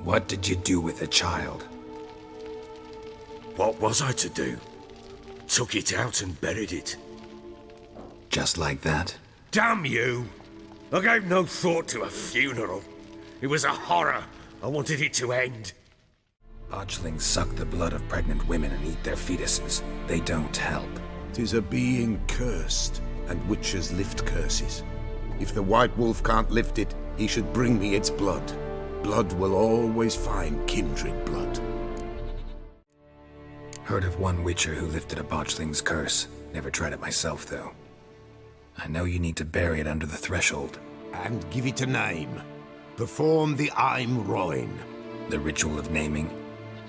What did you do with the child? What was I to do? Took it out and buried it. Just like that? Damn you! I gave no thought to a funeral. It was a horror. I wanted it to end. Botchlings suck the blood of pregnant women and eat their fetuses. They don't help. 'Tis a being cursed, and witches lift curses. If the White Wolf can't lift it, he should bring me its blood. Blood will always find kindred blood. Heard of one witcher who lifted a botchling's curse. Never tried it myself, though. I know you need to bury it under the threshold. And give it a name. Perform the Aim Roin. The ritual of naming?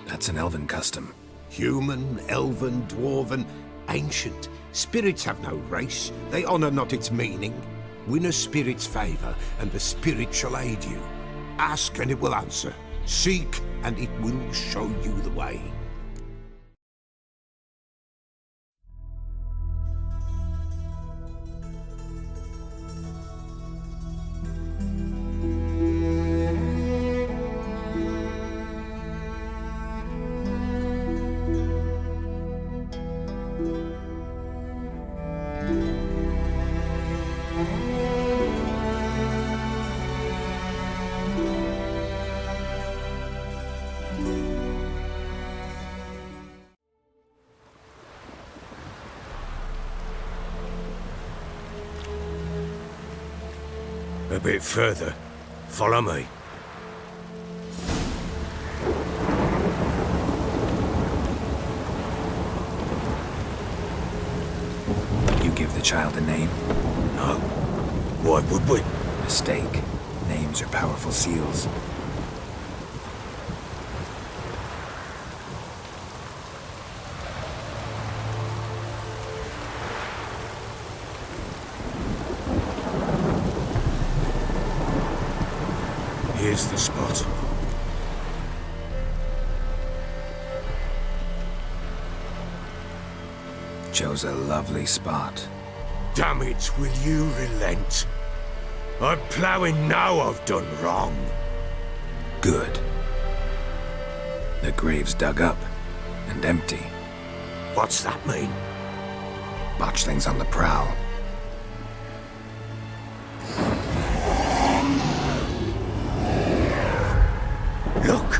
That's an elven custom. Human, elven, dwarven, ancient. Spirits have no race. They honor not its meaning. Win a spirit's favor, and the spirit shall aid you. Ask, and it will answer. Seek, and it will show you the way. A bit further. Follow me. You give the child a name? No. Why would we? Mistake. Names are powerful seals. Here's the spot. Chose a lovely spot. Damn it, will you relent? I'm ploughing now I've done wrong. Good. The grave's dug up and empty. What's that mean? Botchlings on the prowl. Look!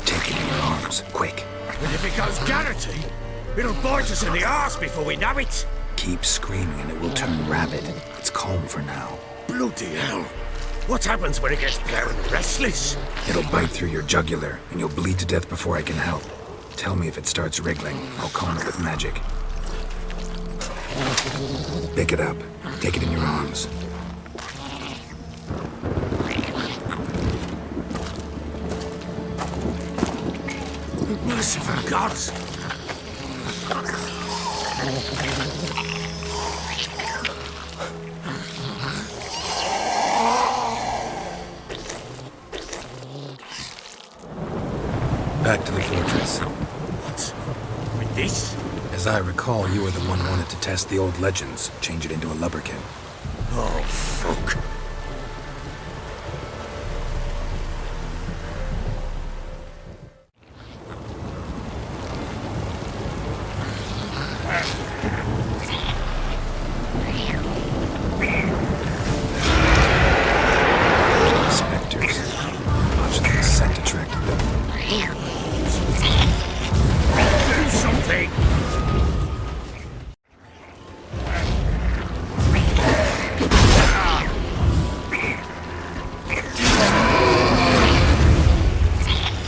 Take it in your arms, quick. And if it goes Garrity, it'll bite us in the arse before we know it. Keep screaming and it will turn rabid. It's calm for now. Bloody hell. What happens when it gets ploughed and restless? It'll bite through your jugular, and you'll bleed to death before I can help. Tell me if it starts wriggling. I'll calm it with magic. Pick it up. Take it in your arms. Merciful gods! Back to the fortress. What? With this? As I recall, you were the one who wanted to test the old legends, change it into a lubberkin. Oh, fuck. Spectres. Botchling's scent attracted them. Do something!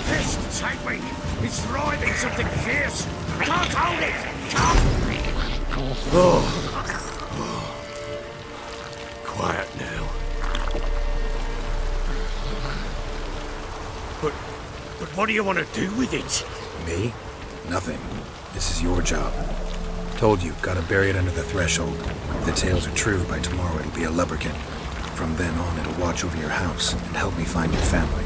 This, take me! It's thriving something fierce! I can't hold it! Oh. Quiet now. But what do you want to do with it? Me? Nothing. This is your job. Told you, gotta bury it under the threshold. If the tales are true, by tomorrow it'll be a lubberkin. From then on, it'll watch over your house and help me find your family.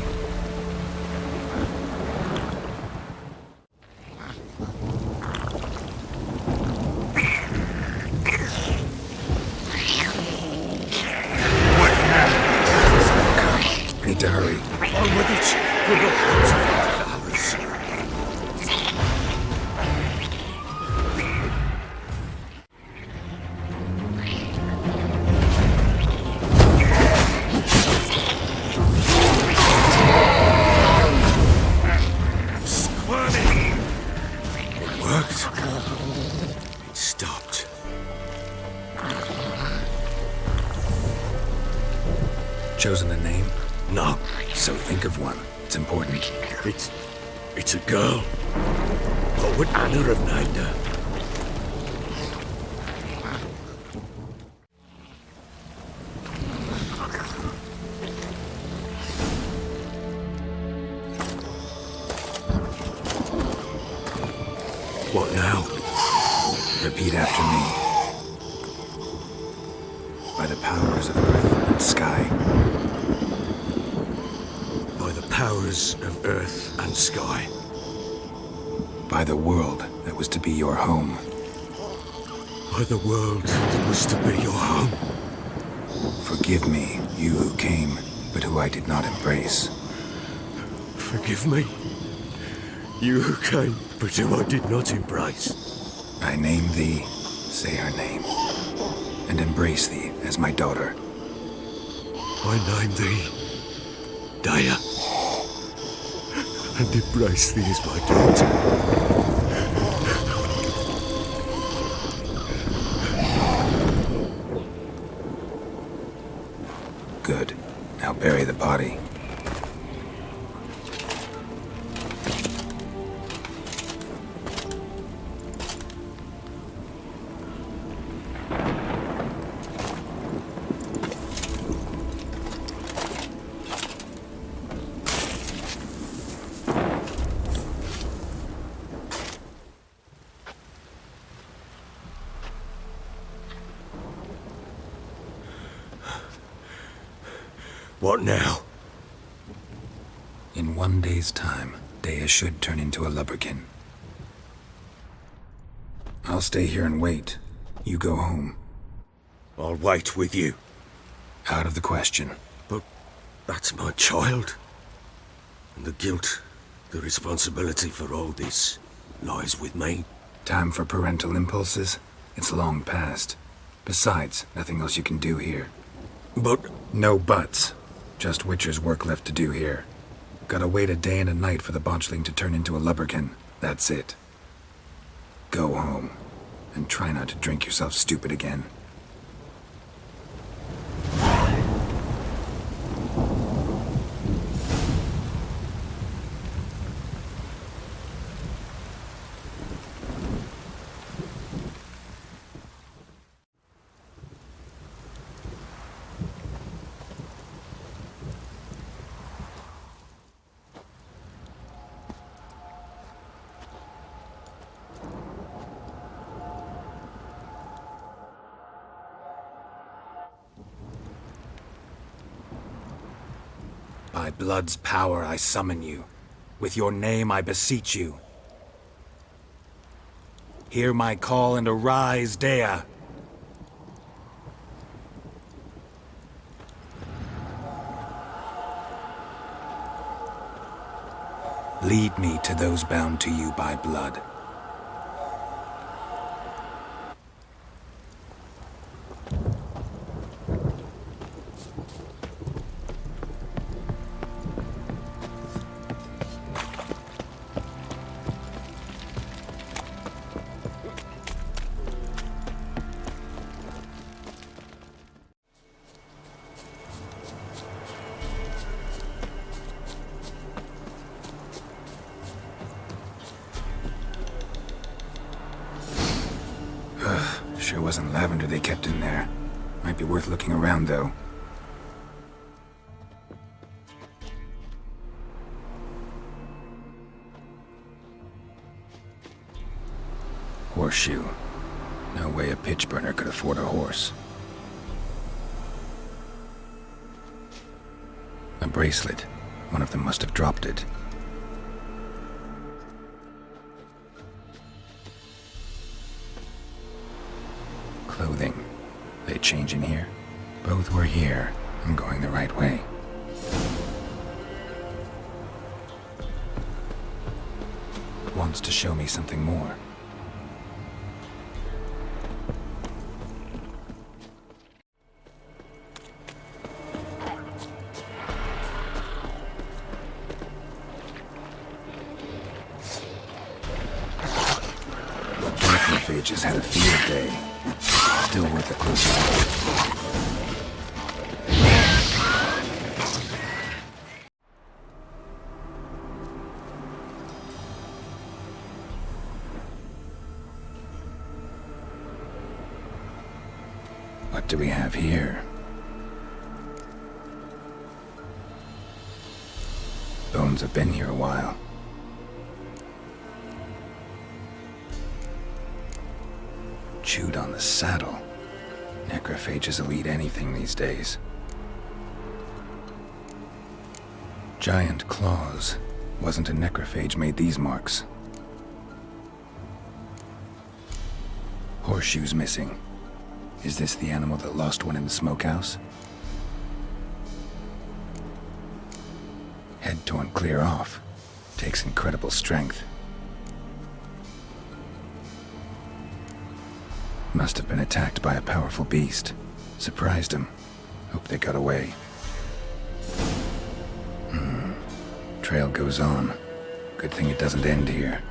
chosen a name? No, So think of one. It's important. it's a girl. What would Anna have named her? What now? Repeat after me. By the powers of earth and sky. By the powers of earth and sky. By the world that was to be your home. By the world that was to be your home. Forgive me, you who came, but who I did not embrace. Forgive me. You who came, but who I did not embrace. I name thee, say her name, and embrace thee as my daughter. I name thee Daya, and embrace thee as my daughter. Good. Now bury the body. What now? In 1 day's time, Dea should turn into a lubberkin. I'll stay here and wait. You go home. I'll wait with you. Out of the question. But that's my child. And the guilt, the responsibility for all this lies with me. Time for parental impulses? It's long past. Besides, nothing else you can do here. But No buts. Just Witcher's work left to do here. Gotta wait a day and a night for the botchling to turn into a lubberkin. That's it. Go home. And try not to drink yourself stupid again. By blood's power I summon you. With your name I beseech you. Hear my call and arise, Dea. Lead me to those bound to you by blood. Sure wasn't lavender they kept in there. Might be worth looking around, though. Horseshoe. No way a pitch burner could afford a horse. A bracelet. One of them must have dropped it. Clothing. They change in here? Both were here. I'm going the right way. Wants to show me something more. Macrophages had a field day. Still worth a close look. What do we have here? Bones have been here a while. Chewed on the saddle. Necrophages will eat anything these days. Giant claws. Wasn't a necrophage made these marks. Horseshoes missing. Is this the animal that lost one in the smokehouse? Head torn clear off. Takes incredible strength. Must have been attacked by a powerful beast. Surprised him. Hope they got away. Trail goes on. Good thing it doesn't end here.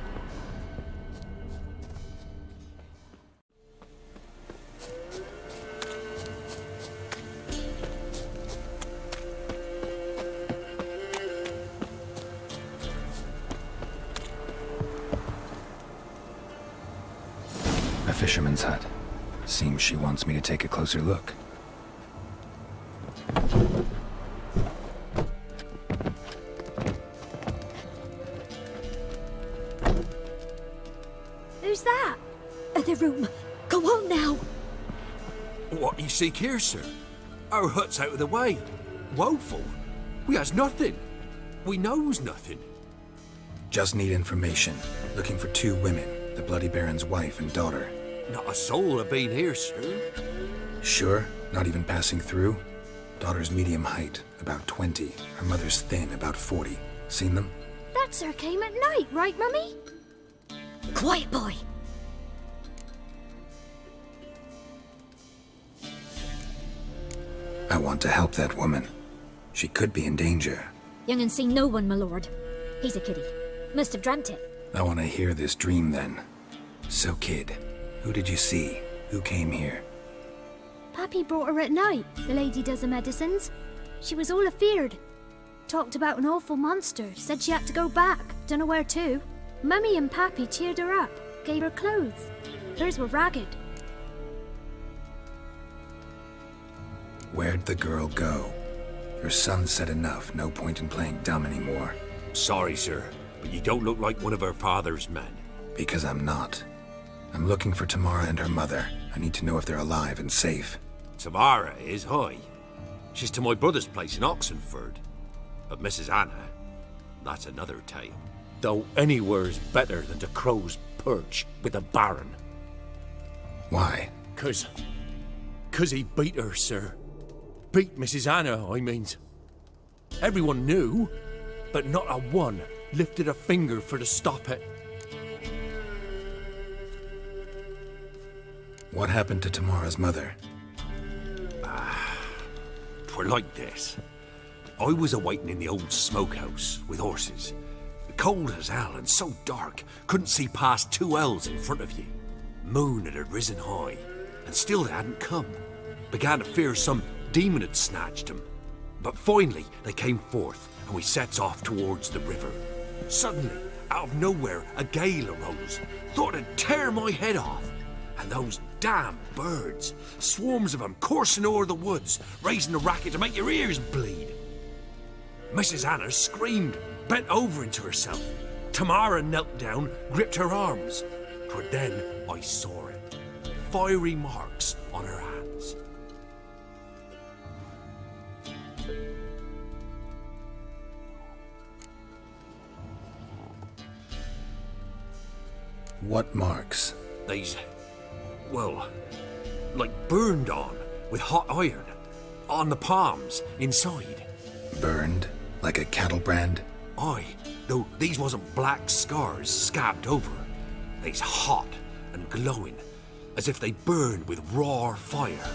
A fisherman's hut. Seems she wants me to take a closer look. Who's that? Other room. Go on now. What you seek here, sir? Our hut's out of the way. Woeful. We has nothing. We knows nothing. Just need information. Looking for 2 women. The Bloody Baron's wife and daughter. Not a soul have been here, sir. Sure? Not even passing through? Daughter's medium height, about 20. Her mother's thin, about 40. Seen them? That sir came at night, right, Mummy? Quiet, boy. I want to help that woman. She could be in danger. Young and seen no one, my lord. He's a kiddie. Must have dreamt it. I want to hear this dream then. So, kid, who did you see? Who came here? Pappy brought her at night, the lady does the medicines. She was all afeared. Talked about an awful monster, said she had to go back, dunno where to. Mummy and Pappy cheered her up, gave her clothes. Hers were ragged. Where'd the girl go? Your son said enough, no point in playing dumb anymore. Sorry, sir, but you don't look like one of her father's men. Because I'm not. I'm looking for Tamara and her mother. I need to know if they're alive and safe. Tamara is high. She's to my brother's place in Oxenford. But Mrs. Anna, that's another tale. Though anywhere's better than to Crow's Perch with the Baron. Why? 'Cause he beat her, sir. Beat Mrs. Anna, I means. Everyone knew, but not a one lifted a finger for to stop it. What happened to Tamara's mother? 'Twere like this. I was awaiting in the old smokehouse with horses. Cold as hell and so dark, couldn't see past 2 ells in front of you. Moon had risen high, and still they hadn't come. Began to fear some demon had snatched them. But finally they came forth, and we sets off towards the river. Suddenly, out of nowhere, a gale arose. Thought it'd tear my head off. And those damn birds, swarms of them coursing o'er the woods, raising a racket to make your ears bleed. Mrs. Anna screamed, bent over into herself. Tamara knelt down, gripped her arms. 'Twere then I saw it. Fiery marks on her hands. What marks? These, well, like burned on with hot iron. On the palms, inside. Burned? Like a cattle brand? Aye, though these wasn't black scars scabbed over. They's hot and glowing, as if they burned with raw fire.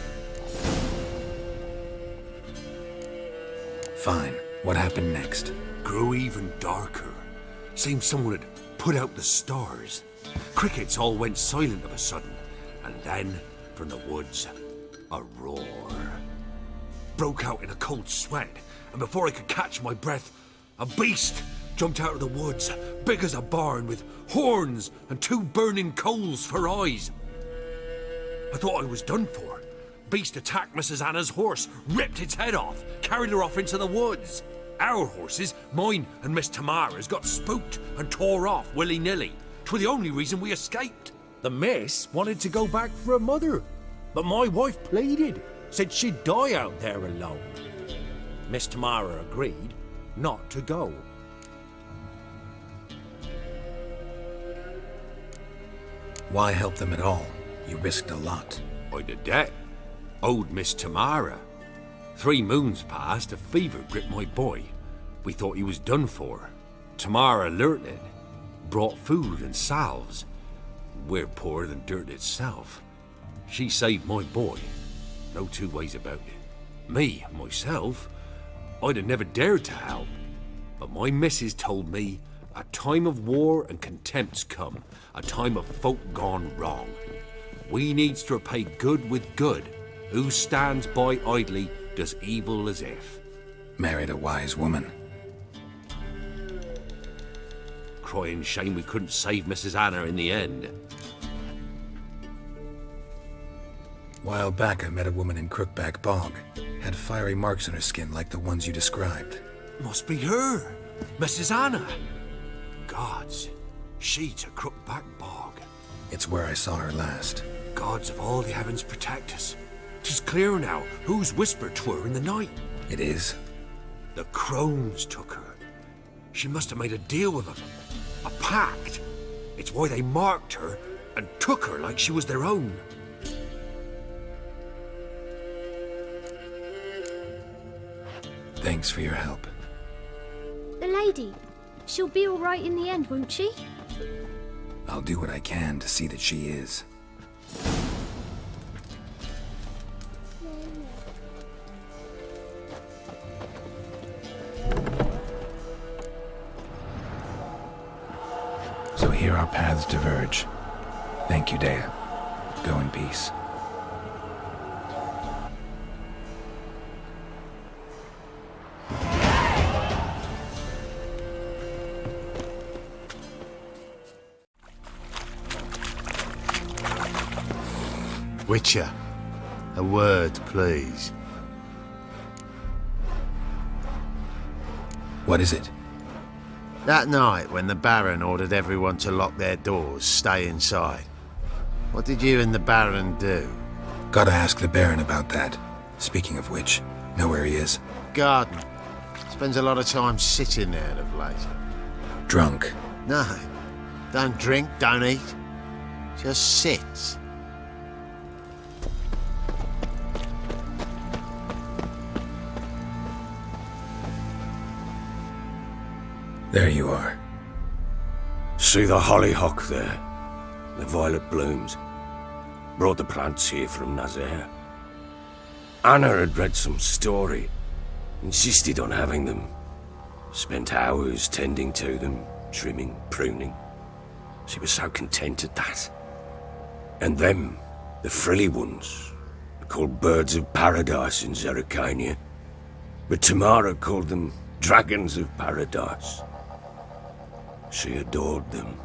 Fine. What happened next? Grew even darker. Seemed someone had put out the stars. Crickets all went silent of a sudden, and then, from the woods, a roar. Broke out in a cold sweat, and before I could catch my breath, a beast jumped out of the woods, big as a barn, with horns and 2 burning coals for eyes. I thought I was done for. beast attacked Mrs. Anna's horse, ripped its head off, carried her off into the woods. Our horses, mine and Miss Tamara's, got spooked and tore off willy-nilly. 'Twere the only reason we escaped. The miss wanted to go back for her mother, but my wife pleaded, said she'd die out there alone. Miss Tamara agreed not to go. Why help them at all? You risked a lot. By the debt, owed Miss Tamara. 3 moons passed, a fever gripped my boy. We thought he was done for. Tamara alerted, brought food and salves. We're poorer than dirt itself. She saved my boy. No 2 ways about it. Me, myself, I'd have never dared to help. But my missus told me a time of war and contempt's come, a time of folk gone wrong. We needs to repay good with good. Who stands by idly does evil as if. Married a wise woman. Crying shame we couldn't save Mrs. Anna in the end. While back, I met a woman in Crookback Bog. Had fiery marks on her skin like the ones you described. Must be her, Mrs. Anna. Gods, she to Crookback Bog. It's where I saw her last. Gods of all the heavens protect us. 'Tis clear now whose whisper 'twere in the night. It is? The crones took her. She must have made a deal with them. A pact. It's why they marked her and took her like she was their own. Thanks for your help. The lady. She'll be all right in the end, won't she? I'll do what I can to see that she is. So here our paths diverge. Thank you, Dea. Go in peace. Witcher, a word, please. What is it? That night when the Baron ordered everyone to lock their doors, stay inside, what did you and the Baron do? Gotta ask the Baron about that. Speaking of which, know where he is? Garden. Spends a lot of time sitting there of late. Drunk. No, don't drink, don't eat. Just sits. There you are. See the hollyhock there? The violet blooms. Brought the plants here from Nazaire. Anna had read some story. Insisted on having them. Spent hours tending to them, trimming, pruning. She was so content at that. And them, the frilly ones, are called birds of paradise in Zerrikania. But Tamara called them dragons of paradise. She adored them.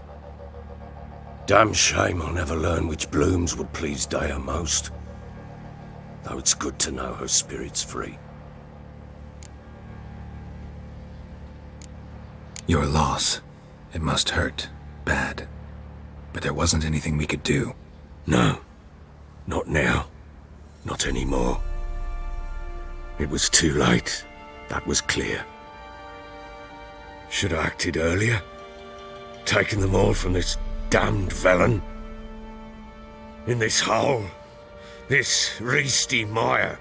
Damn shame I'll never learn which blooms would please Dea most. Though it's good to know her spirit's free. Your loss. It must hurt. Bad. But there wasn't anything we could do. No. Not now. Not anymore. It was too late. That was clear. Should have acted earlier. Taken them all from this damned felon. In this hole. This reesty mire.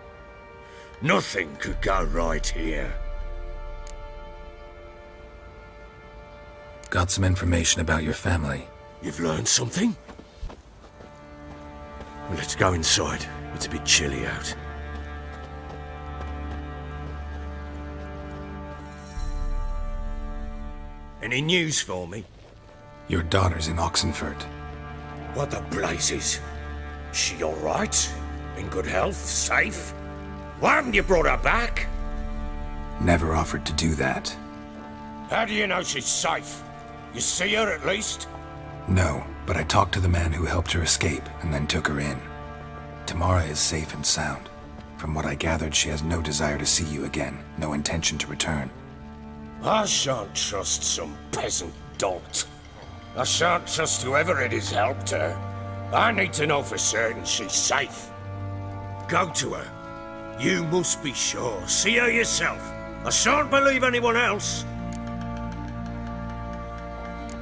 Nothing could go right here. Got some information about your family. You've learned something? Well, let's go inside. It's a bit chilly out. Any news for me? Your daughter's in Oxenford. What the blazes? She all right? In good health? Safe? Why haven't you brought her back? Never offered to do that. How do you know she's safe? You see her at least? No, but I talked to the man who helped her escape and then took her in. Tamara is safe and sound. From what I gathered, she has no desire to see you again, no intention to return. I shan't trust some peasant dolt. I shan't trust whoever it is helped her. I need to know for certain she's safe. Go to her. You must be sure. See her yourself. I shan't believe anyone else.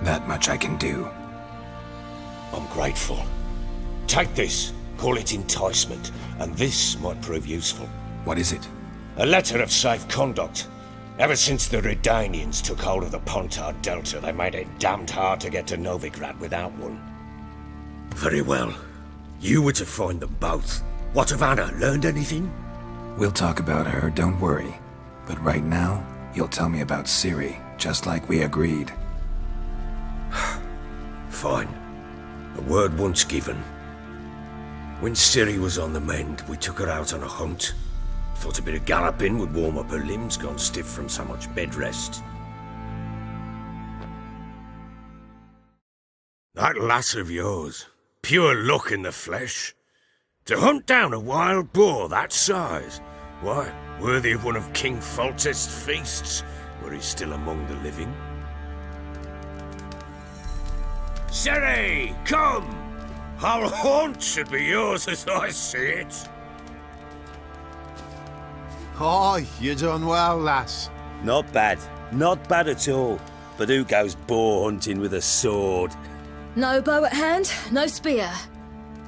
That much I can do. I'm grateful. Take this. Call it enticement, and this might prove useful. What is it? A letter of safe conduct. Ever since the Redanians took hold of the Pontar Delta, they made it damned hard to get to Novigrad without one. Very well. You were to find them both. What of Anna? Learned anything? We'll talk about her, don't worry. But right now, you'll tell me about Ciri, just like we agreed. Fine. A word once given. When Ciri was on the mend, we took her out on a hunt. Thought a bit of galloping would warm up her limbs, gone stiff from so much bed rest. That lass of yours, pure luck in the flesh. To hunt down a wild boar that size, why, worthy of one of King Foltest's feasts, were he still among the living. Ciri, come! Our haunt should be yours as I see it. Aye, you done well, lass. Not bad. Not bad at all. But who goes boar hunting with a sword? No bow at hand, no spear.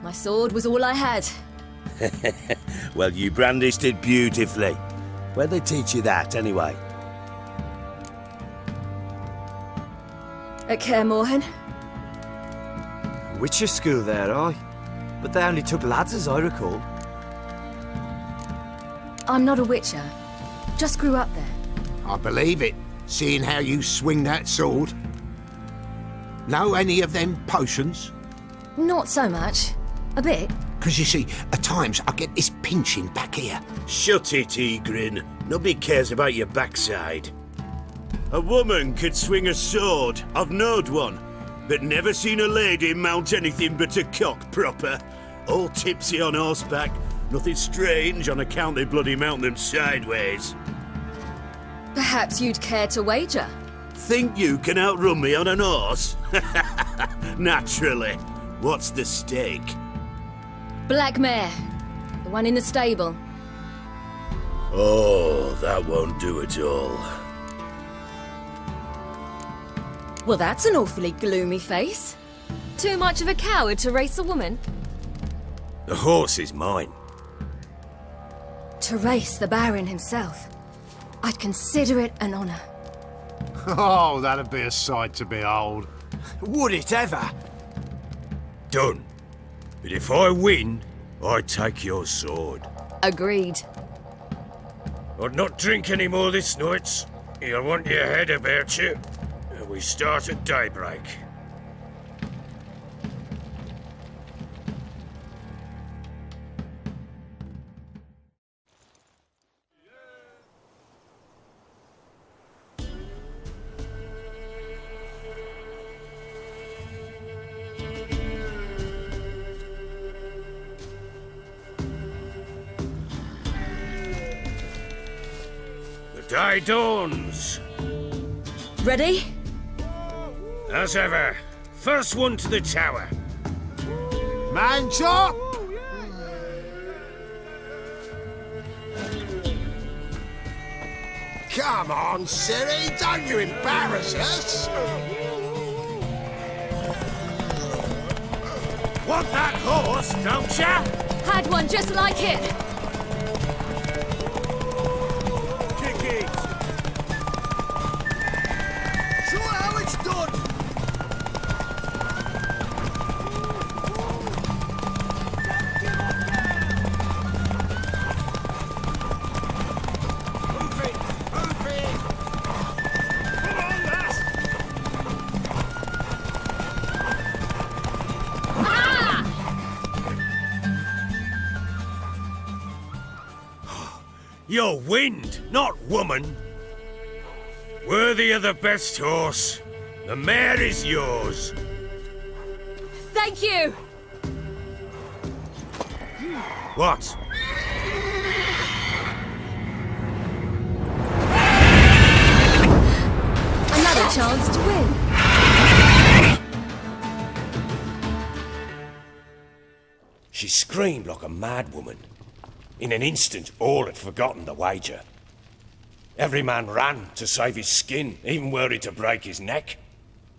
My sword was all I had. Well, you brandished it beautifully. Where'd they teach you that, anyway? At Kaer Morhen. Witcher school there, aye. But they only took lads, as I recall. I'm not a witcher. Just grew up there. I believe it, seeing how you swing that sword. Know any of them potions? Not so much. A bit. 'Cause you see, at times I get this pinching back here. Shut it, Egrin. Nobody cares about your backside. A woman could swing a sword. I've knowed one. But never seen a lady mount anything but a cock proper. All tipsy on horseback. Nothing strange on account they bloody mount them sideways. Perhaps you'd care to wager? Think you can outrun me on an horse? Naturally. What's the stake? Black mare. The one in the stable. Oh, that won't do at all. Well, that's an awfully gloomy face. Too much of a coward to race a woman? The horse is mine. To race the Baron himself. I'd consider it an honour. Oh, that'd be a sight to behold. Would it ever? Done. But if I win, I take your sword. Agreed. I'd not drink any more this night. You'll want your head about you. We start at daybreak. The day dawns. Ready? As ever, first one to the tower. Man chop! Come on, Ciri, don't you embarrass us! Want that horse, don't ya? Had one just like it. Kick it. Show how it's done! You're wind, not woman. Worthy of the best horse. The mare is yours. Thank you! What? Another chance to win. She screamed like a mad woman. In an instant, all had forgotten the wager. Every man ran to save his skin, even worried to break his neck.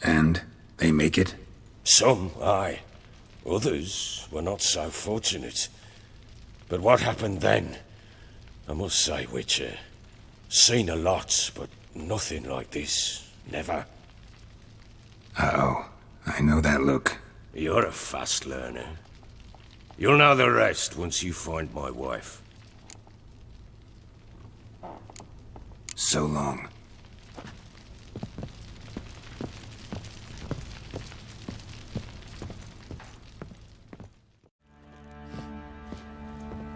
And they make it? Some, aye. Others were not so fortunate. But what happened then? I must say, Witcher, seen a lot, but nothing like this. Never. Uh-oh. I know that look. You're a fast learner. You'll know the rest once you find my wife. So long.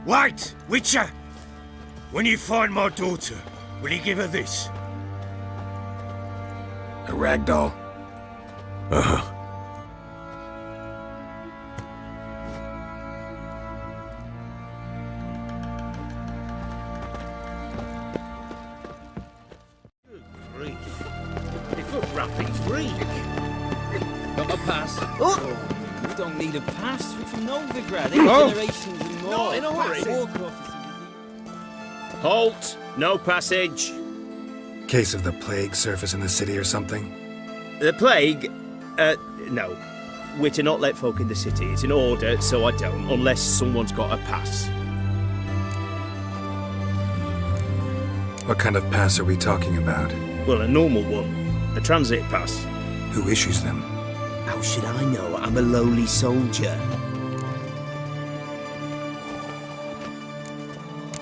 Wait, Witcher! When you find my daughter, will you give her this? A rag doll? Uh-huh. Got a pass. Oh! We don't need a pass. We're from Novigrad. 8 generations and more. Not in a hurry. Halt! No passage. Case of the plague surface in the city or something? The plague? No. We're to not let folk in the city. It's an order, so I don't, unless someone's got a pass. What kind of pass are we talking about? Well, a normal one. A transit pass. Who issues them? How should I know? I'm a lowly soldier.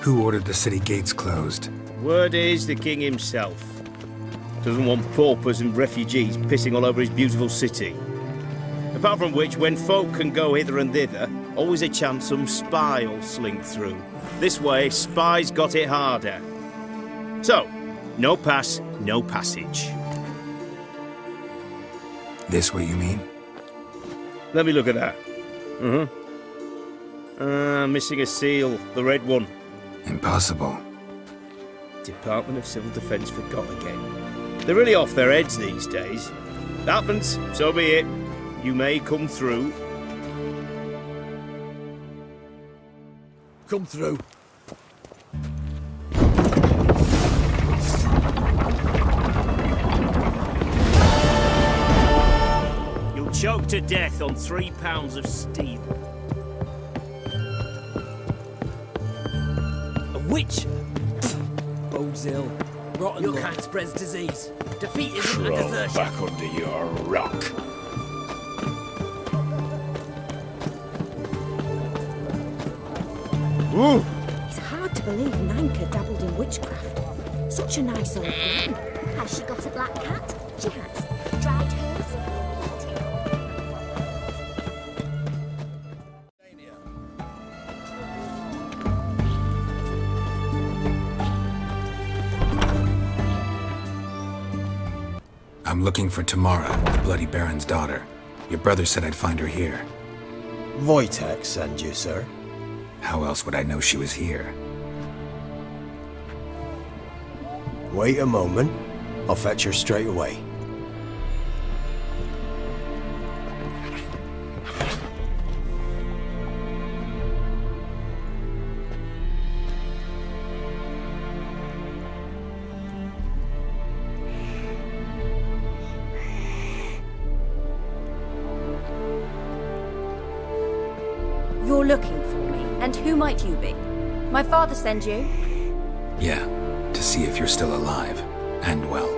Who ordered the city gates closed? Word is the king himself. Doesn't want paupers and refugees pissing all over his beautiful city. Apart from which, when folk can go hither and thither, always a chance some spy will slink through. This way, spies got it harder. So, no pass, no passage. This what you mean? Let me look at that. Missing a seal, the red one. Impossible. Department of Civil Defence forgot again. They're really off their heads these days. Happens, so be it. You may come through. Come through. You'll choke to death on 3 pounds of steel. A witcher? Bodes ill. Rotten your kind spreads disease. Defeat isn't a desertion. Back under your rock. It's hard to believe Nanka dabbled in witchcraft. Such a nice old woman. Has she got a black cat? She has. Dried herbs. I'm looking for Tamara, the Bloody Baron's daughter. Your brother said I'd find her here. Wojtek send you, sir. How else would I know she was here? Wait a moment. I'll fetch her straight away. You're looking for me. And who might you be? My father send you? Yeah, to see if you're still alive. And well.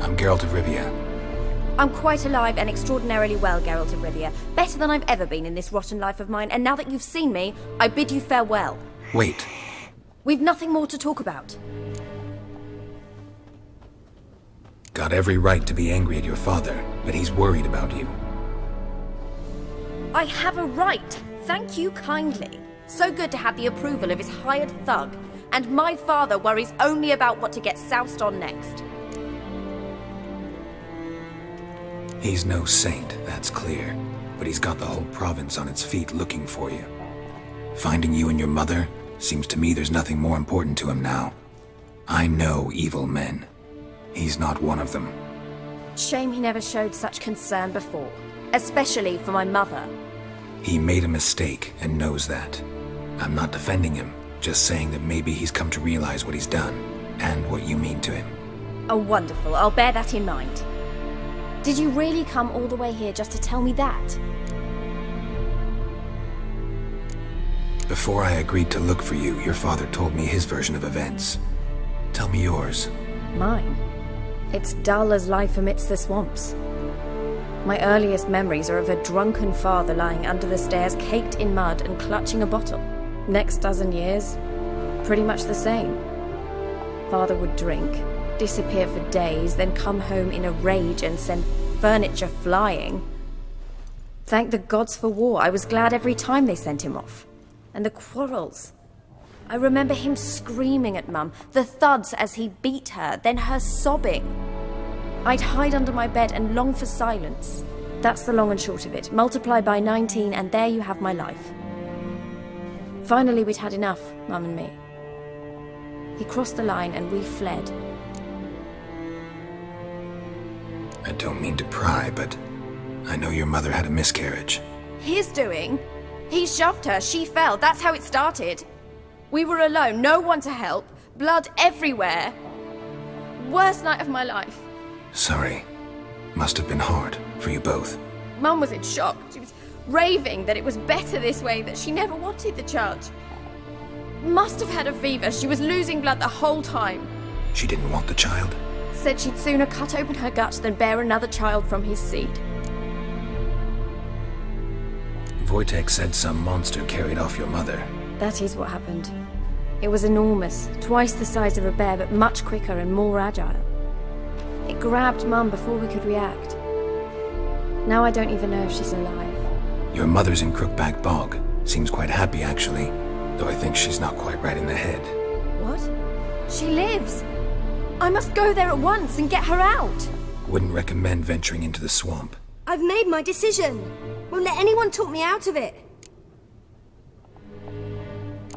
I'm Geralt of Rivia. I'm quite alive and extraordinarily well, Geralt of Rivia. Better than I've ever been in this rotten life of mine, and now that you've seen me, I bid you farewell. Wait. We've nothing more to talk about. Got every right to be angry at your father, but he's worried about you. I have a right. Thank you kindly. So good to have the approval of his hired thug. And my father worries only about what to get soused on next. He's no saint, that's clear. But he's got the whole province on its feet looking for you. Finding you and your mother? Seems to me there's nothing more important to him now. I know evil men. He's not one of them. Shame he never showed such concern before, especially for my mother. He made a mistake and knows that. I'm not defending him, just saying that maybe he's come to realize what he's done, and what you mean to him. Oh, wonderful. I'll bear that in mind. Did you really come all the way here just to tell me that? Before I agreed to look for you, your father told me his version of events. Tell me yours. Mine? It's dull as life amidst the swamps. My earliest memories are of a drunken father lying under the stairs, caked in mud and clutching a bottle. Next dozen years, pretty much the same. Father would drink, disappear for days, then come home in a rage and send furniture flying. Thank the gods for war. I was glad every time they sent him off. And the quarrels. I remember him screaming at Mum, the thuds as he beat her, then her sobbing. I'd hide under my bed and long for silence. That's the long and short of it. Multiply by 19 and there you have my life. Finally we'd had enough, Mum and me. He crossed the line and we fled. I don't mean to pry, but I know your mother had a miscarriage. His doing? He shoved her, she fell, that's how it started. We were alone, no one to help, blood everywhere. Worst night of my life. Sorry. Must have been hard for you both. Mum was in shock. She was raving that it was better this way, that she never wanted the child. Must have had a fever, she was losing blood the whole time. She didn't want the child? Said she'd sooner cut open her gut than bear another child from his seed. Wojtek said some monster carried off your mother. That is what happened. It was enormous, twice the size of a bear, but much quicker and more agile. It grabbed Mum before we could react. Now I don't even know if she's alive. Your mother's in Crookback Bog. Seems quite happy, actually. Though I think she's not quite right in the head. What? She lives! I must go there at once and get her out! Wouldn't recommend venturing into the swamp. I've made my decision. Won't let anyone talk me out of it.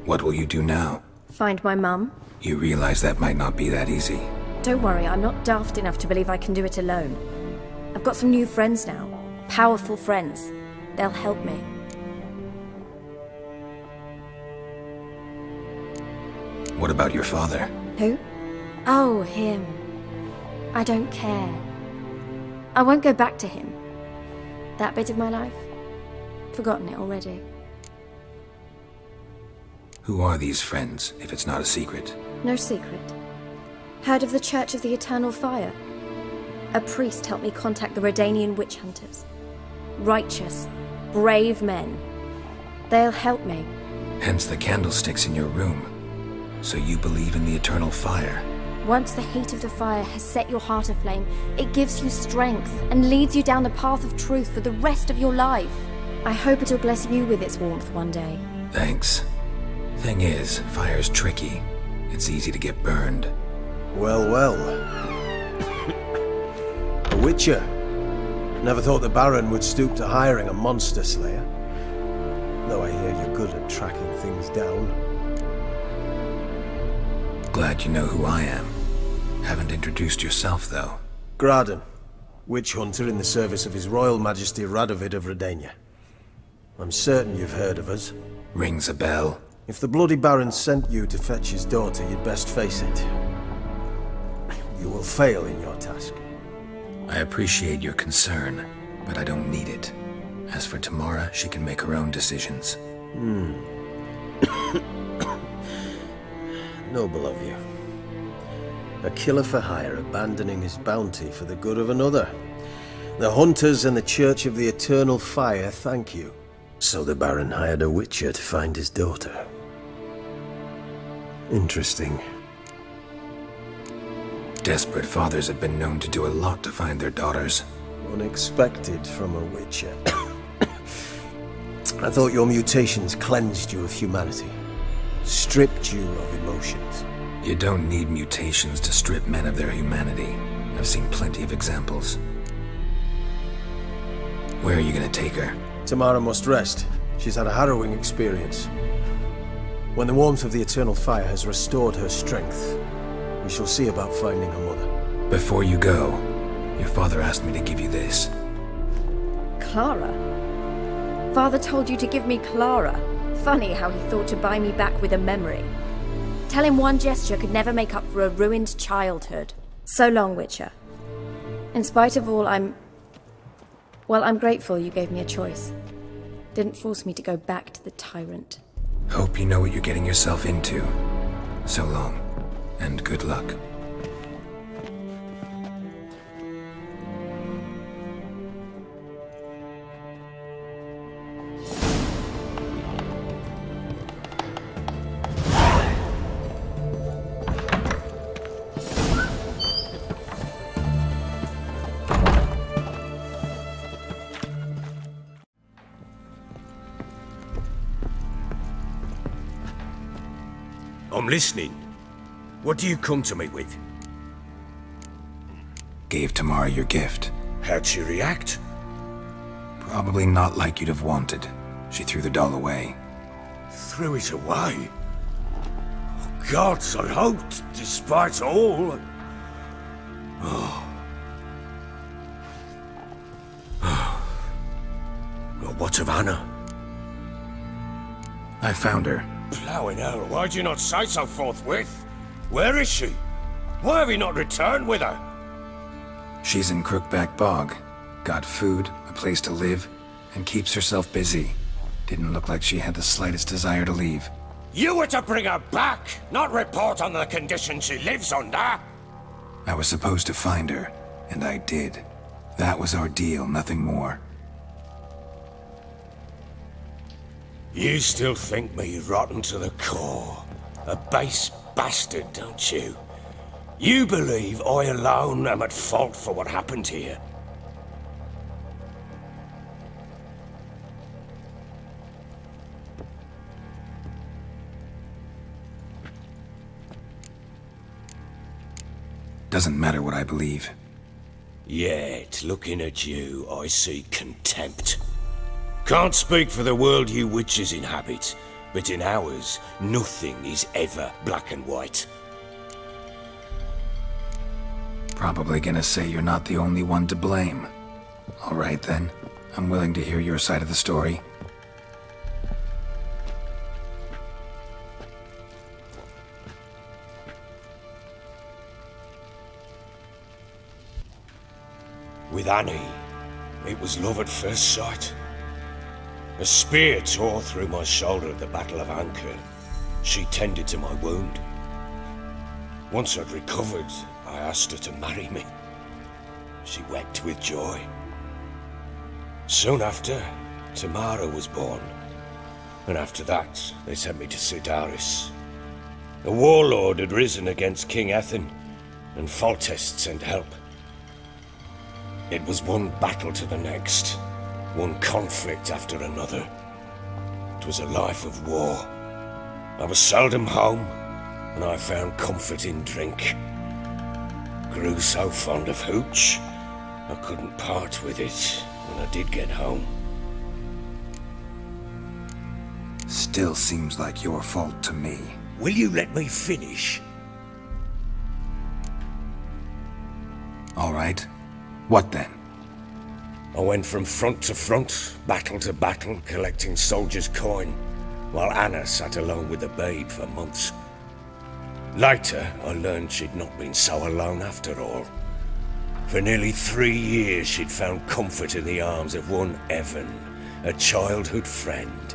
What will you do now? Find my mum. You realize that might not be that easy. Don't worry, I'm not daft enough to believe I can do it alone. I've got some new friends now. Powerful friends. They'll help me. What about your father? Who? Oh, him. I don't care. I won't go back to him. That bit of my life? Forgotten it already. Who are these friends, if it's not a secret? No secret. Heard of the Church of the Eternal Fire? A priest helped me contact the Redanian witch hunters. Righteous, brave men. They'll help me. Hence the candlesticks in your room. So you believe in the eternal fire? Once the heat of the fire has set your heart aflame, it gives you strength and leads you down the path of truth for the rest of your life. I hope it'll bless you with its warmth one day. Thanks. Thing is, fire's tricky. It's easy to get burned. Well, well. A witcher. Never thought the Baron would stoop to hiring a monster slayer. Though I hear you're good at tracking things down. Glad you know who I am. Haven't introduced yourself, though. Graden, witch hunter in the service of His Royal Majesty Radovid of Redania. I'm certain you've heard of us. Rings a bell. If the bloody Baron sent you to fetch his daughter, you'd best face it. You will fail in your task. I appreciate your concern, but I don't need it. As for Tamara, she can make her own decisions. Noble of you. A killer for hire abandoning his bounty for the good of another. The hunters and the Church of the Eternal Fire thank you. So the Baron hired a witcher to find his daughter. Interesting. Desperate fathers have been known to do a lot to find their daughters. Unexpected from a witcher. I thought your mutations cleansed you of humanity. Stripped you of emotions. You don't need mutations to strip men of their humanity. I've seen plenty of examples. Where are you gonna take her? Tamara must rest. She's had a harrowing experience. When the warmth of the eternal fire has restored her strength, we shall see about finding her mother. Before you go, your father asked me to give you this. Clara? Father told you to give me Clara. Funny how he thought to buy me back with a memory. Tell him one gesture could never make up for a ruined childhood. So long, Witcher. In spite of all, I'm grateful you gave me a choice. Didn't force me to go back to the tyrant. Hope you know what you're getting yourself into. So long, and good luck. I'm listening. What do you come to me with? Gave Tamara your gift. How'd she react? Probably not like you'd have wanted. She threw the doll away. Threw it away? Oh, gods, I hoped, despite all... Oh. Well, what of Anna? I found her. Plowing hell, why'd you not say so forthwith? Where is she? Why have you not returned with her? She's in Crookback Bog. Got food, a place to live, and keeps herself busy. Didn't look like she had the slightest desire to leave. You were to bring her back, not report on the conditions she lives under. I was supposed to find her, and I did. That was our deal, nothing more. You still think me rotten to the core. A base bastard, don't you? You believe I alone am at fault for what happened here. Doesn't matter what I believe. Yet, looking at you, I see contempt. Can't speak for the world you witches inhabit, but in ours, nothing is ever black and white. Probably gonna say you're not the only one to blame. All right then, I'm willing to hear your side of the story. With Annie, it was love at first sight. A spear tore through my shoulder at the Battle of Anchor. She tended to my wound. Once I'd recovered, I asked her to marry me. She wept with joy. Soon after, Tamara was born. And after that, they sent me to Sidaris. A warlord had risen against King Ethan, and Foltest sent help. It was one battle to the next. One conflict after another. It was a life of war. I was seldom home, and I found comfort in drink. Grew so fond of hooch, I couldn't part with it when I did get home. Still seems like your fault to me. Will you let me finish? All right. What then? I went from front to front, battle to battle, collecting soldiers' coin, while Anna sat alone with the babe for months. Later, I learned she'd not been so alone after all. For nearly 3 years, she'd found comfort in the arms of one Evan, a childhood friend,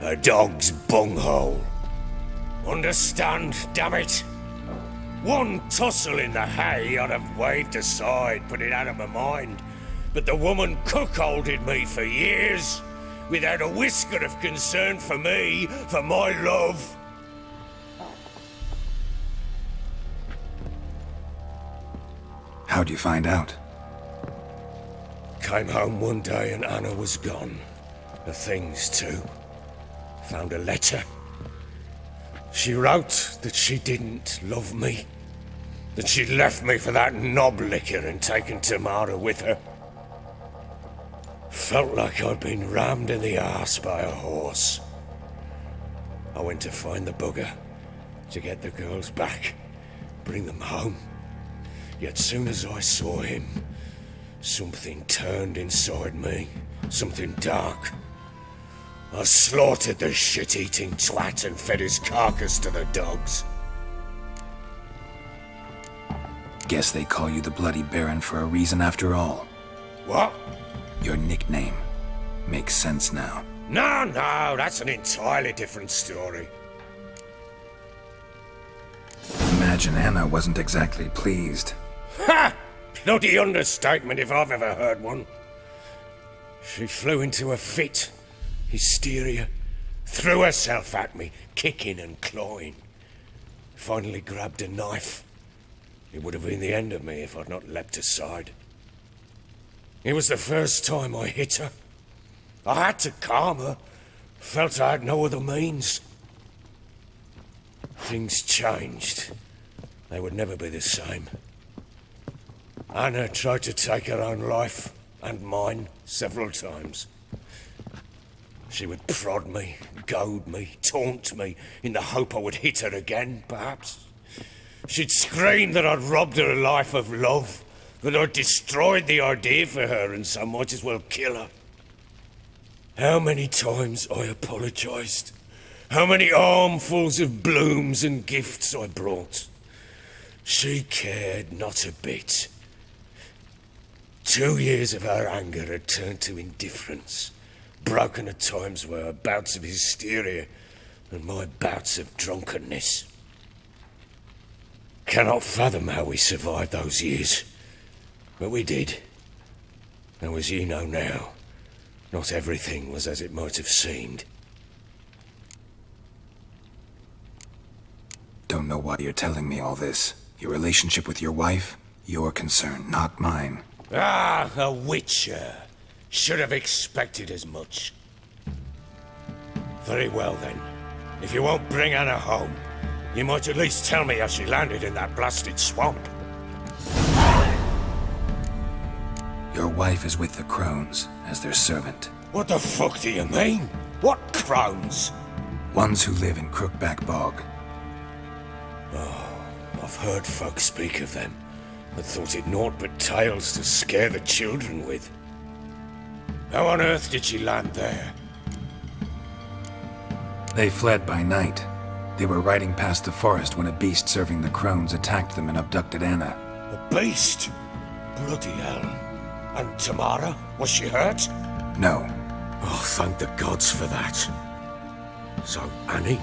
a dog's bunghole. Understand, damn it? One tussle in the hay I'd have waved aside, put it out of my mind. But the woman cuckolded me for years, without a whisker of concern for me, for my love. How'd you find out? Came home one day and Anna was gone. The things too. Found a letter. She wrote that she didn't love me. That she'd left me for that knob licker and taken Tamara with her. felt like I'd been rammed in the arse by a horse. I went to find the bugger, to get the girls back, bring them home. Yet soon as I saw him, something turned inside me, something dark. I slaughtered the shit-eating twat and fed his carcass to the dogs. Guess they call you the Bloody Baron for a reason after all. What? Your nickname. Makes sense now. No, that's an entirely different story. Imagine Anna wasn't exactly pleased. Ha! Bloody understatement if I've ever heard one. She flew into a fit, hysteria, threw herself at me, kicking and clawing. Finally grabbed a knife. It would have been the end of me if I'd not leapt aside. It was the first time I hit her. I had to calm her. Felt I had no other means. Things changed. They would never be the same. Anna tried to take her own life, and mine, several times. She would prod me, goad me, taunt me, in the hope I would hit her again, perhaps. She'd scream that I'd robbed her life of love, that I'd destroyed the idea for her and so might as well kill her. How many times I apologised. How many armfuls of blooms and gifts I brought. She cared not a bit. 2 years of her anger had turned to indifference, broken at times by her bouts of hysteria and my bouts of drunkenness. Cannot fathom how we survived those years, but we did. Though as you know now, not everything was as it might have seemed. Don't know why you're telling me all this. Your relationship with your wife? Your concern, not mine. Ah, a witcher. Should have expected as much. Very well then. If you won't bring Anna home, you might at least tell me how she landed in that blasted swamp. Your wife is with the Crones, as their servant. What the fuck do you mean? What crones? Ones who live in Crookback Bog. Oh, I've heard folk speak of them, but thought it naught but tales to scare the children with. How on earth did she land there? They fled by night. They were riding past the forest when a beast serving the Crones attacked them and abducted Anna. A beast? Bloody hell. And Tamara? Was she hurt? No. Oh, thank the gods for that. So, Annie?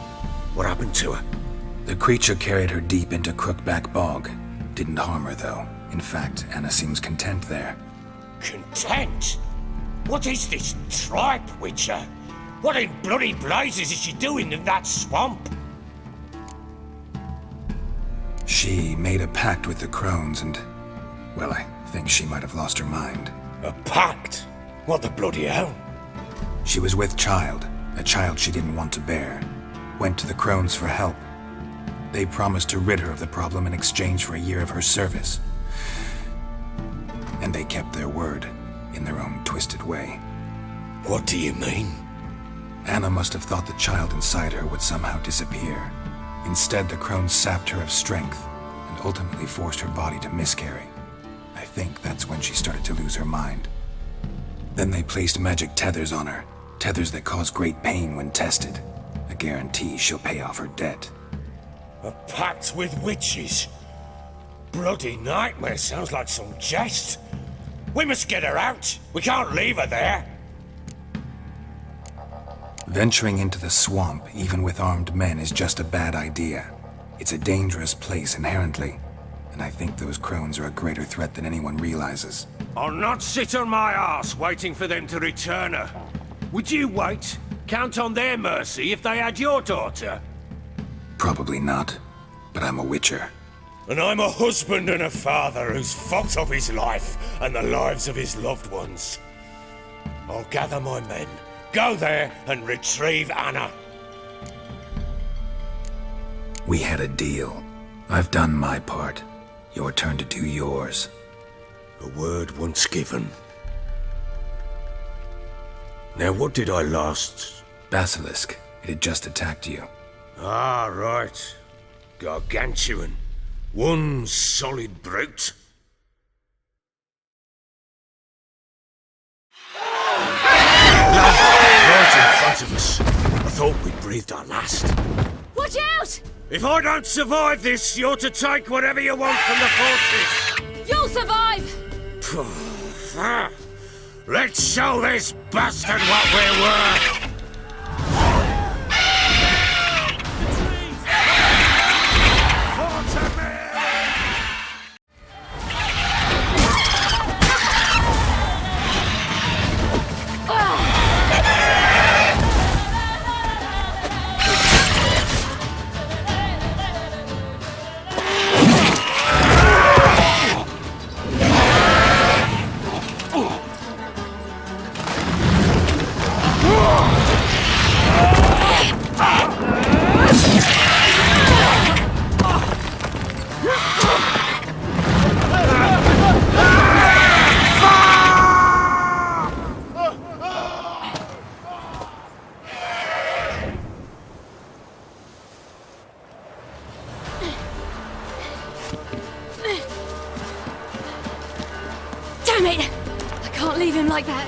What happened to her? The creature carried her deep into Crookback Bog. Didn't harm her, though. In fact, Anna seems content there. Content? What is this tripe, Witcher? What in bloody blazes is she doing in that swamp? She made a pact with the Crones and... well, I think she might have lost her mind. A pact? What the bloody hell? She was with child, a child she didn't want to bear. Went to the Crones for help. They promised to rid her of the problem in exchange for a year of her service. And they kept their word, in their own twisted way. What do you mean? Anna must have thought the child inside her would somehow disappear. Instead, the Crones sapped her of strength, and ultimately forced her body to miscarry. I think that's when she started to lose her mind. Then they placed magic tethers on her, tethers that cause great pain when tested. A guarantee she'll pay off her debt. A pact with witches? Bloody nightmare, sounds like some jest. We must get her out. We can't leave her there. Venturing into the swamp, even with armed men, is just a bad idea. It's a dangerous place inherently, and I think those Crones are a greater threat than anyone realizes. I'll not sit on my arse waiting for them to return her. Would you wait? Count on their mercy if they had your daughter? Probably not, but I'm a witcher. And I'm a husband and a father who's fucked up his life and the lives of his loved ones. I'll gather my men, go there and retrieve Anna. We had a deal. I've done my part. Your turn to do yours. A word once given. Now, what did I last... Basilisk. It had just attacked you. Ah, right. Gargantuan. One solid brute. Right in front of us. I thought we'd breathed our last. Watch out! If I don't survive this, you're to take whatever you want from the fortress. You'll survive! Let's show this bastard what we're worth. Damn it! I can't leave him like that.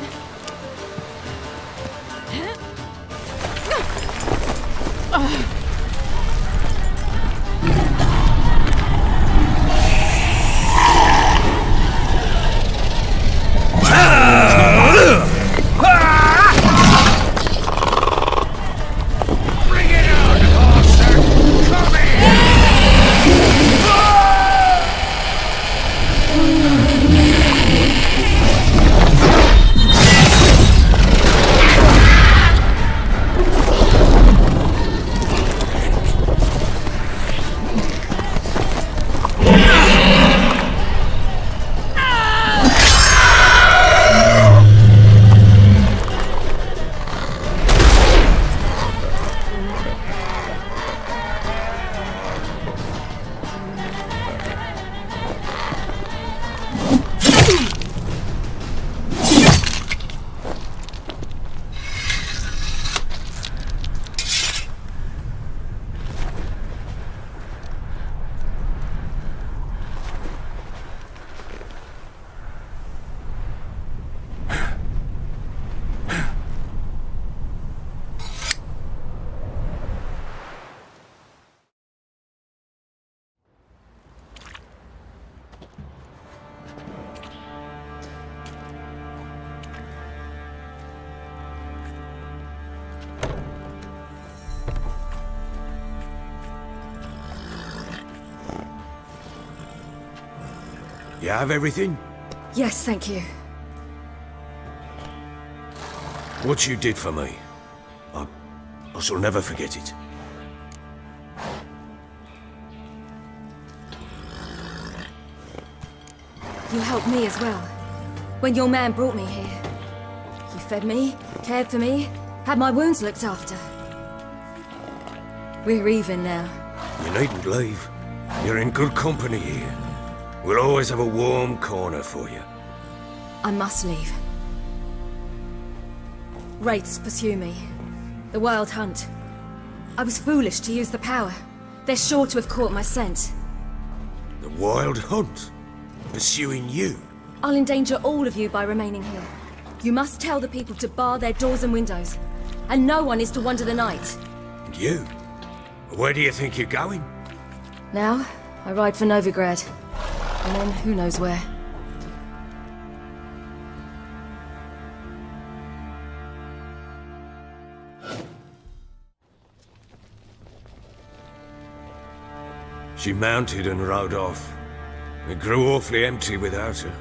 You have everything? Yes, thank you. What you did for me, I shall never forget it. You helped me as well. When your man brought me here. You fed me, cared for me, had my wounds looked after. We're even now. You needn't leave. You're in good company here. We'll always have a warm corner for you. I must leave. Wraiths pursue me. The Wild Hunt. I was foolish to use the power. They're sure to have caught my scent. The Wild Hunt? Pursuing you? I'll endanger all of you by remaining here. You must tell the people to bar their doors and windows. And no one is to wander the night. And you? Where do you think you're going? Now, I ride for Novigrad. And then who knows where. She mounted and rode off. It grew awfully empty without her.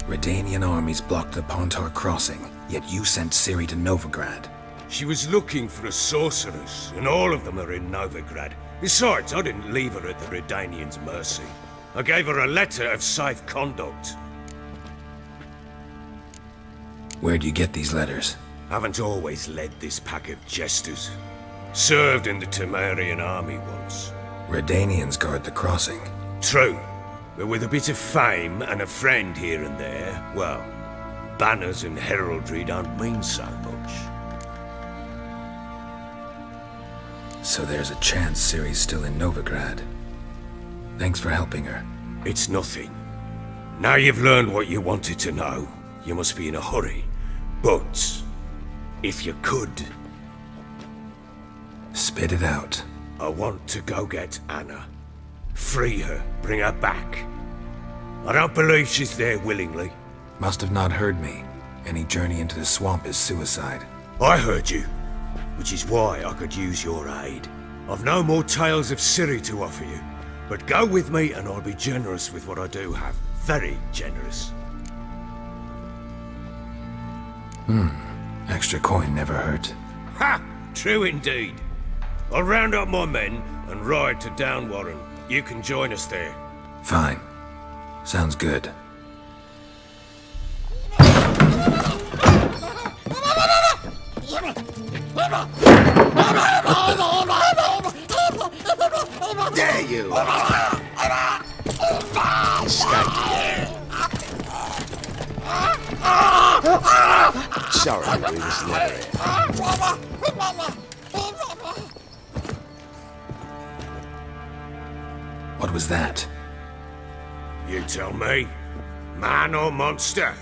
Redanian armies blocked the Pontar crossing, yet you sent Ciri to Novigrad. She was looking for a sorceress, and all of them are in Novigrad. Besides, I didn't leave her at the Redanians' mercy. I gave her a letter of safe conduct. Where'd you get these letters? Haven't always led this pack of jesters. Served in the Temerian army once. Redanians guard the crossing. True, but with a bit of fame and a friend here and there, well, banners and heraldry don't mean so much. So there's a chance Ciri's still in Novigrad. Thanks for helping her. It's nothing. Now you've learned what you wanted to know, you must be in a hurry. But, if you could... Spit it out. I want to go get Anna. Free her, bring her back. I don't believe she's there willingly. Must have not heard me. Any journey into the swamp is suicide. I heard you, which is why I could use your aid. I've no more tales of Ciri to offer you, but go with me and I'll be generous with what I do have. Very generous. Extra coin never hurt. Ha! True indeed. I'll round up my men and ride to Downwarren. You can join us there. Fine. Sounds good. There you are! Sorry, we was never here. What was that? You tell me. Man or monster?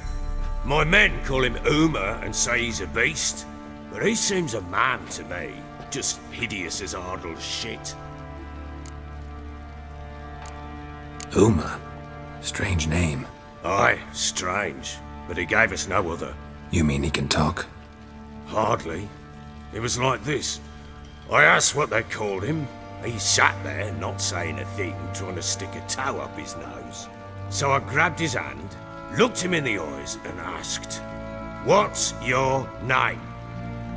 My men call him Uma and say he's a beast, but he seems a man to me. Just hideous as Ardle's shit. Uma? Strange name. Aye, strange, but he gave us no other. You mean he can talk? Hardly. It was like this. I asked what they called him. He sat there, not saying a thing, trying to stick a toe up his nose. So I grabbed his hand, looked him in the eyes, and asked, "What's your name?"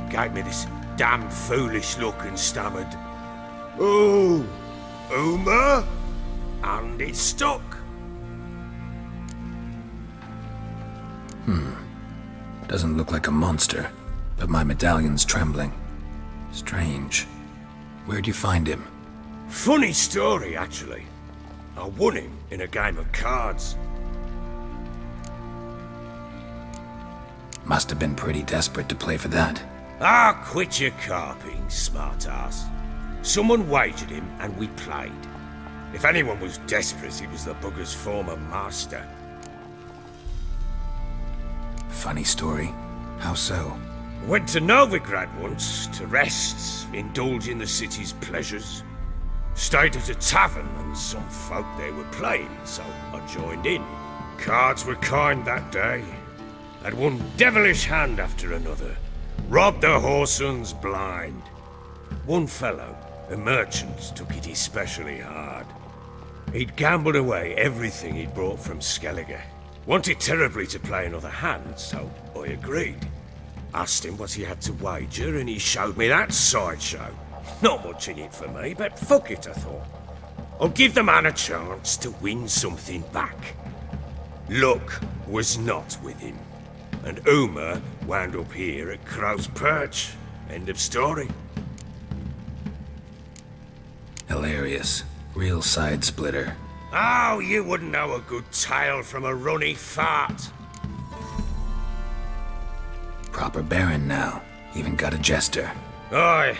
Gave me this damned foolish look and stammered, "Oh, Uma?" And it stuck. Doesn't look like a monster, but my medallion's trembling. Strange. Where'd you find him? Funny story, actually. I won him in a game of cards. Must have been pretty desperate to play for that. Ah, quit your carping, smartass. Someone wagered him and we played. If anyone was desperate, it was the bugger's former master. Funny story. How so? Went to Novigrad once to rest, indulge in the city's pleasures. Stayed at a tavern and some folk there were playing, so I joined in. Cards were kind that day. Had one devilish hand after another. Robbed the whoresun's blind. One fellow, a merchant, took it especially hard. He'd gambled away everything he'd brought from Skellige. Wanted terribly to play another hand, so I agreed. Asked him what he had to wager, and he showed me that sideshow. Not much in it for me, but fuck it, I thought. I'll give the man a chance to win something back. Luck was not with him, and Uma wound up here at Crow's Perch. End of story. Hilarious. Real side splitter. Oh, you wouldn't know a good tale from a runny fart. Proper baron now. Even got a jester. Aye,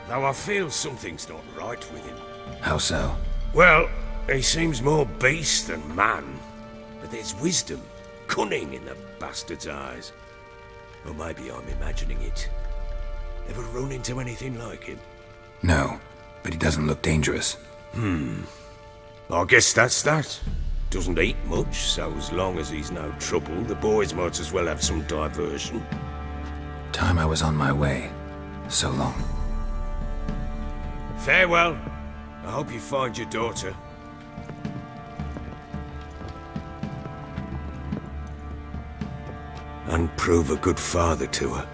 though I feel something's not right with him. How so? Well, he seems more beast than man. But there's wisdom, cunning in the bastard's eyes. Or maybe I'm imagining it. Ever run into anything like him? No, but he doesn't look dangerous. I guess that's that. Doesn't eat much, so as long as he's no trouble, the boys might as well have some diversion. Time I was on my way. So long. Farewell. I hope you find your daughter. And prove a good father to her.